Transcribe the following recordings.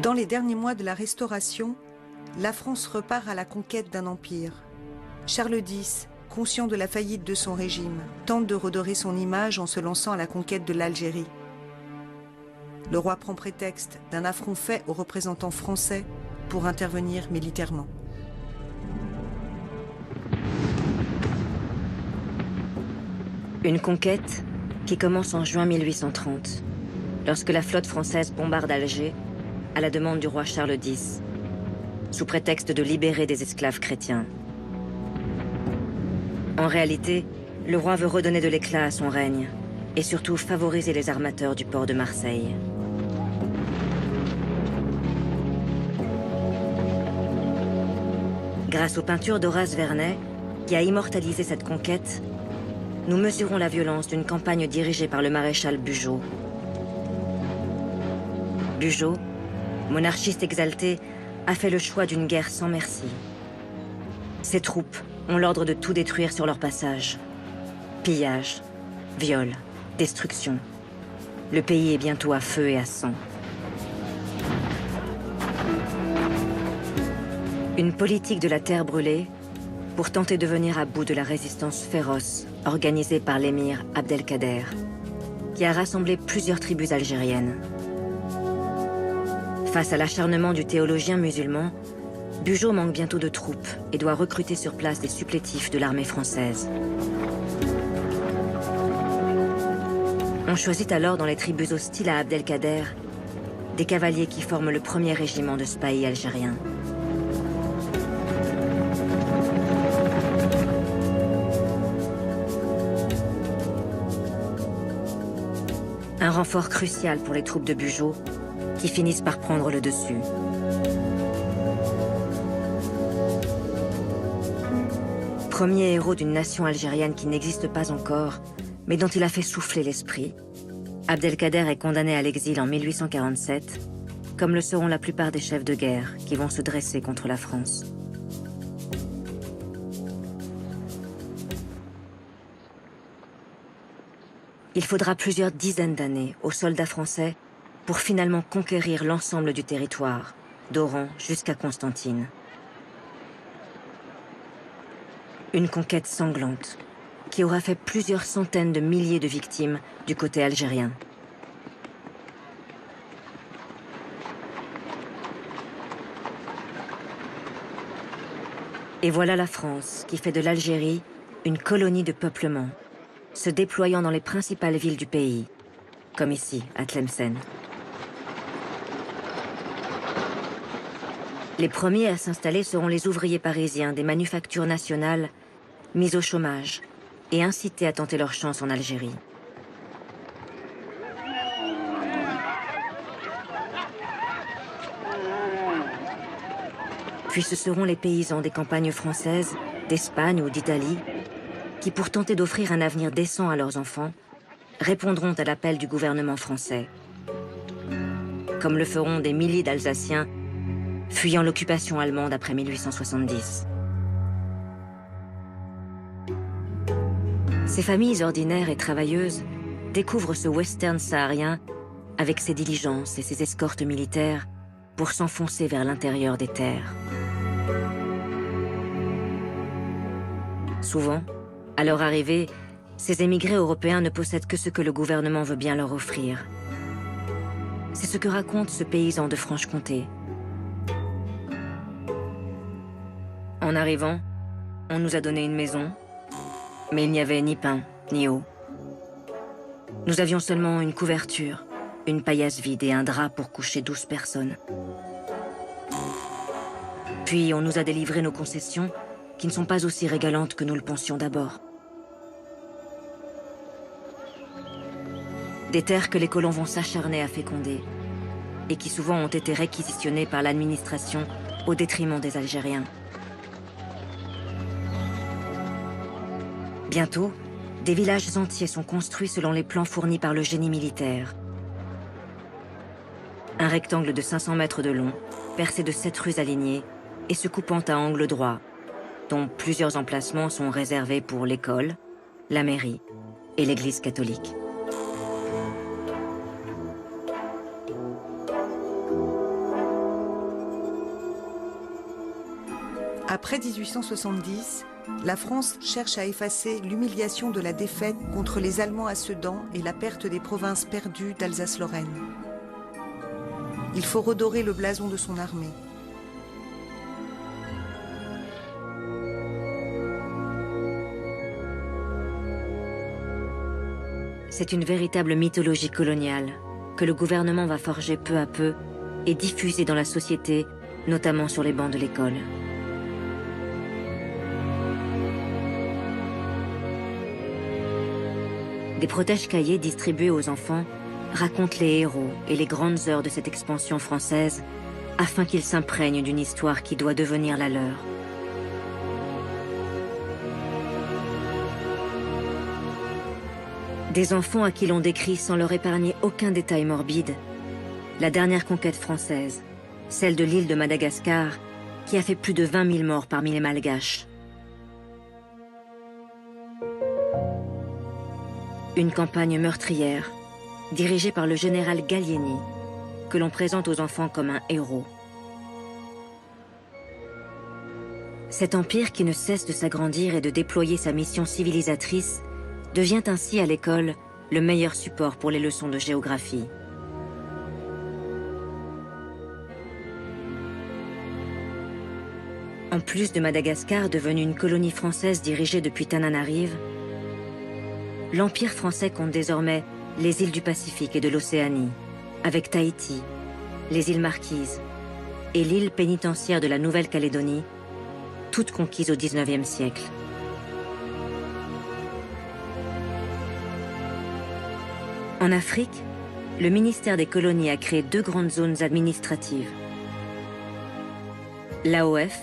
Dans les derniers mois de la Restauration, la France repart à la conquête d'un empire. Charles X, conscient de la faillite de son régime, tente de redorer son image en se lançant à la conquête de l'Algérie. Le roi prend prétexte d'un affront fait aux représentants français pour intervenir militairement. Une conquête qui commence en juin 1830, lorsque la flotte française bombarde Alger à la demande du roi Charles X, sous prétexte de libérer des esclaves chrétiens. En réalité, le roi veut redonner de l'éclat à son règne et surtout favoriser les armateurs du port de Marseille. Grâce aux peintures d'Horace Vernet, qui a immortalisé cette conquête, nous mesurons la violence d'une campagne dirigée par le maréchal Bugeaud. Bugeaud, monarchiste exalté, a fait le choix d'une guerre sans merci. Ses troupes ont l'ordre de tout détruire sur leur passage. Pillage, viol, destruction. Le pays est bientôt à feu et à sang. Une politique de la terre brûlée pour tenter de venir à bout de la résistance féroce organisée par l'émir Abdelkader, qui a rassemblé plusieurs tribus algériennes. Face à l'acharnement du théologien musulman, Bugeaud manque bientôt de troupes et doit recruter sur place des supplétifs de l'armée française. On choisit alors dans les tribus hostiles à Abdelkader des cavaliers qui forment le premier régiment de spahis algérien. Un renfort crucial pour les troupes de Bugeaud, qui finissent par prendre le dessus. Premier héros d'une nation algérienne qui n'existe pas encore, mais dont il a fait souffler l'esprit, Abdelkader est condamné à l'exil en 1847, comme le seront la plupart des chefs de guerre qui vont se dresser contre la France. Il faudra plusieurs dizaines d'années aux soldats français pour finalement conquérir l'ensemble du territoire, d'Oran jusqu'à Constantine. Une conquête sanglante qui aura fait plusieurs centaines de milliers de victimes du côté algérien. Et voilà la France qui fait de l'Algérie une colonie de peuplement, se déployant dans les principales villes du pays, comme ici, à Tlemcen. Les premiers à s'installer seront les ouvriers parisiens des manufactures nationales, mis au chômage et incités à tenter leur chance en Algérie. Puis ce seront les paysans des campagnes françaises, d'Espagne ou d'Italie, qui, pour tenter d'offrir un avenir décent à leurs enfants, répondront à l'appel du gouvernement français. Comme le feront des milliers d'Alsaciens fuyant l'occupation allemande après 1870. Ces familles ordinaires et travailleuses découvrent ce western saharien avec ses diligences et ses escortes militaires pour s'enfoncer vers l'intérieur des terres. Souvent, à leur arrivée, ces émigrés européens ne possèdent que ce que le gouvernement veut bien leur offrir. C'est ce que raconte ce paysan de Franche-Comté. En arrivant, on nous a donné une maison, mais il n'y avait ni pain, ni eau. Nous avions seulement une couverture, une paillasse vide et un drap pour coucher 12 personnes. Puis on nous a délivré nos concessions, qui ne sont pas aussi régalantes que nous le pensions d'abord. Des terres que les colons vont s'acharner à féconder, et qui souvent ont été réquisitionnées par l'administration au détriment des Algériens. Bientôt, des villages entiers sont construits selon les plans fournis par le génie militaire. Un rectangle de 500 mètres de long, percé de 7 rues alignées et se coupant à angle droit, dont plusieurs emplacements sont réservés pour l'école, la mairie et l'église catholique. Après 1870, la France cherche à effacer l'humiliation de la défaite contre les Allemands à Sedan et la perte des provinces perdues d'Alsace-Lorraine. Il faut redorer le blason de son armée. C'est une véritable mythologie coloniale que le gouvernement va forger peu à peu et diffuser dans la société, notamment sur les bancs de l'école. Des protège-cahiers distribués aux enfants racontent les héros et les grandes heures de cette expansion française afin qu'ils s'imprègnent d'une histoire qui doit devenir la leur. Des enfants à qui l'on décrit sans leur épargner aucun détail morbide la dernière conquête française, celle de l'île de Madagascar, qui a fait plus de 20 000 morts parmi les Malgaches. Une campagne meurtrière, dirigée par le général Gallieni, que l'on présente aux enfants comme un héros. Cet empire qui ne cesse de s'agrandir et de déployer sa mission civilisatrice devient ainsi à l'école le meilleur support pour les leçons de géographie. En plus de Madagascar, devenue une colonie française dirigée depuis Tananarive, l'Empire français compte désormais les îles du Pacifique et de l'Océanie, avec Tahiti, les îles Marquises et l'île pénitentiaire de la Nouvelle-Calédonie, toutes conquises au XIXe siècle. En Afrique, le ministère des colonies a créé 2 grandes zones administratives. L'AOF,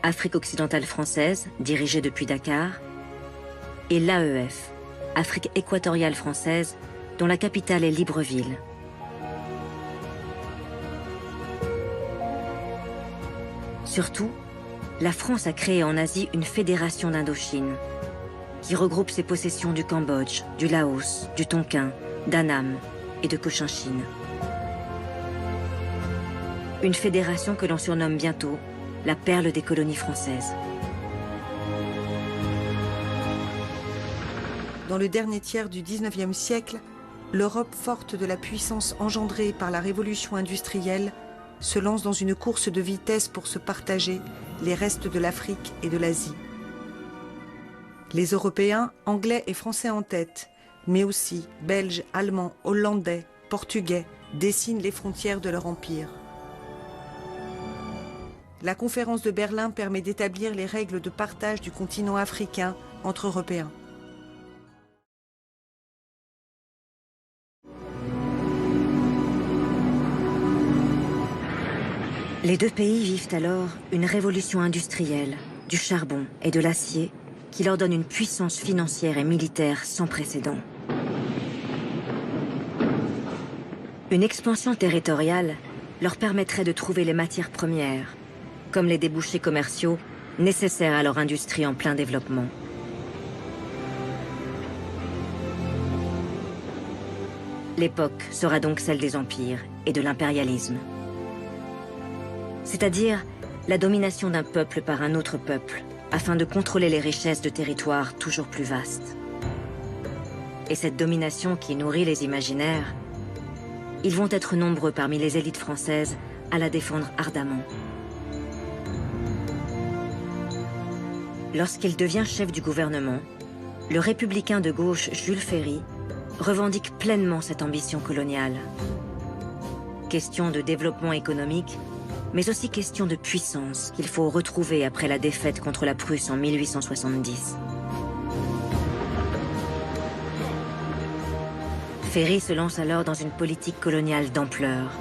Afrique occidentale française, dirigée depuis Dakar, et l'AEF, Afrique équatoriale française, dont la capitale est Libreville. Surtout, la France a créé en Asie une fédération d'Indochine, qui regroupe ses possessions du Cambodge, du Laos, du Tonkin, d'Annam et de Cochinchine. Une fédération que l'on surnomme bientôt la perle des colonies françaises. Dans le dernier tiers du XIXe siècle, l'Europe forte de la puissance engendrée par la révolution industrielle se lance dans une course de vitesse pour se partager les restes de l'Afrique et de l'Asie. Les Européens, Anglais et Français en tête, mais aussi Belges, Allemands, Hollandais, Portugais, dessinent les frontières de leur empire. La conférence de Berlin permet d'établir les règles de partage du continent africain entre Européens. Les 2 pays vivent alors une révolution industrielle, du charbon et de l'acier, qui leur donne une puissance financière et militaire sans précédent. Une expansion territoriale leur permettrait de trouver les matières premières, comme les débouchés commerciaux nécessaires à leur industrie en plein développement. L'époque sera donc celle des empires et de l'impérialisme. C'est-à-dire la domination d'un peuple par un autre peuple, afin de contrôler les richesses de territoires toujours plus vastes. Et cette domination qui nourrit les imaginaires, ils vont être nombreux parmi les élites françaises à la défendre ardemment. Lorsqu'il devient chef du gouvernement, le républicain de gauche Jules Ferry revendique pleinement cette ambition coloniale. Question de développement économique, mais aussi question de puissance qu'il faut retrouver après la défaite contre la Prusse en 1870. Ferry se lance alors dans une politique coloniale d'ampleur.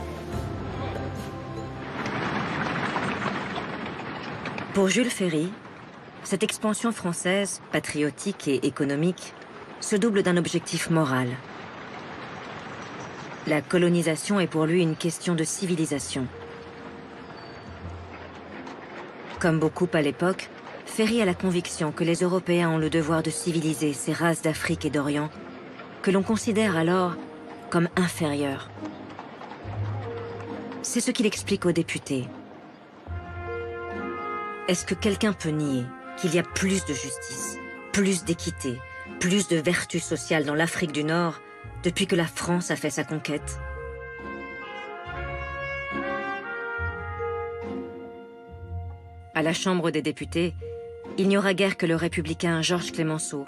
Pour Jules Ferry, cette expansion française, patriotique et économique, se double d'un objectif moral. La colonisation est pour lui une question de civilisation. Comme beaucoup à l'époque, Ferry a la conviction que les Européens ont le devoir de civiliser ces races d'Afrique et d'Orient, que l'on considère alors comme inférieures. C'est ce qu'il explique aux députés. Est-ce que quelqu'un peut nier qu'il y a plus de justice, plus d'équité, plus de vertu sociale dans l'Afrique du Nord depuis que la France a fait sa conquête? À la Chambre des députés, il n'y aura guère que le républicain Georges Clemenceau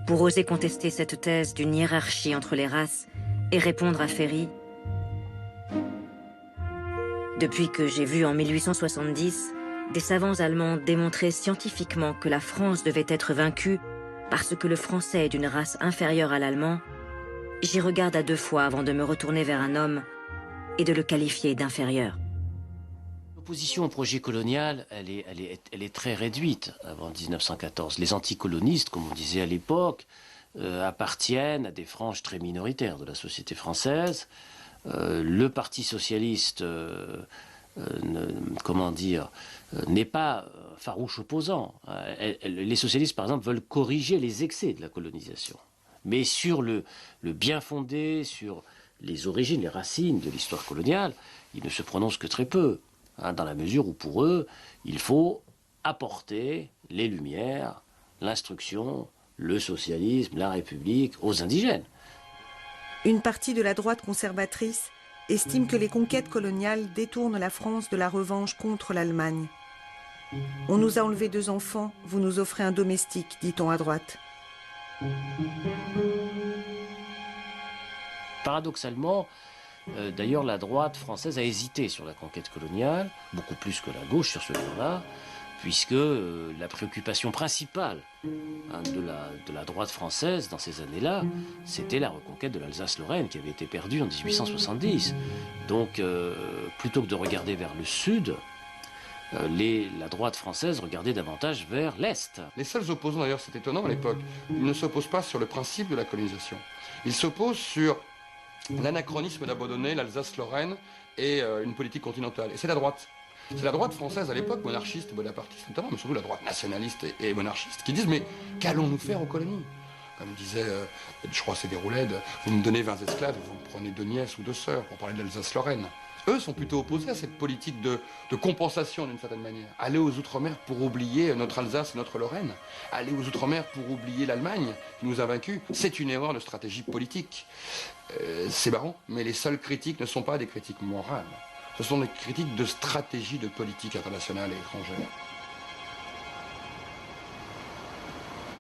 pour oser contester cette thèse d'une hiérarchie entre les races et répondre à Ferry. Depuis que j'ai vu en 1870 des savants allemands démontrer scientifiquement que la France devait être vaincue parce que le français est d'une race inférieure à l'allemand, j'y regarde à deux fois avant de me retourner vers un homme et de le qualifier d'inférieur. L'opposition au projet colonial, elle est très réduite avant 1914. Les anticolonistes, comme on disait à l'époque, appartiennent à des franges très minoritaires de la société française. Le Parti socialiste, n'est pas farouche opposant. Les socialistes, par exemple, veulent corriger les excès de la colonisation. Mais sur le bien fondé, sur les origines, les racines de l'histoire coloniale, ils ne se prononcent que très peu. Dans la mesure où, pour eux, il faut apporter les Lumières, l'instruction, le socialisme, la République aux indigènes. Une partie de la droite conservatrice estime que les conquêtes coloniales détournent la France de la revanche contre l'Allemagne. On nous a enlevé 2 enfants, vous nous offrez un domestique, dit-on à droite. Paradoxalement, d'ailleurs, la droite française a hésité sur la conquête coloniale, beaucoup plus que la gauche sur ce plan-là, puisque la préoccupation principale de la droite française dans ces années-là, c'était la reconquête de l'Alsace-Lorraine qui avait été perdue en 1870. Donc, plutôt que de regarder vers le sud, la droite française regardait davantage vers l'Est. Les seuls opposants, d'ailleurs, c'est étonnant à l'époque, ils ne s'opposent pas sur le principe de la colonisation. Ils s'opposent sur l'anachronisme d'abandonner l'Alsace-Lorraine et une politique continentale. Et c'est la droite. C'est la droite française à l'époque, monarchiste, bonapartiste notamment, mais surtout la droite nationaliste et monarchiste, qui disent « mais qu'allons-nous faire aux colonies ?» Comme disait, je crois c'est des Roulèdes, vous me donnez 20 esclaves, vous me prenez 2 nièces ou 2 sœurs, pour parler de l'Alsace-Lorraine. Eux sont plutôt opposés à cette politique de compensation d'une certaine manière. Aller aux Outre-mer pour oublier notre Alsace et notre Lorraine, aller aux Outre-mer pour oublier l'Allemagne qui nous a vaincus, c'est une erreur de stratégie politique. C'est marrant, mais les seules critiques ne sont pas des critiques morales. Ce sont des critiques de stratégie de politique internationale et étrangère.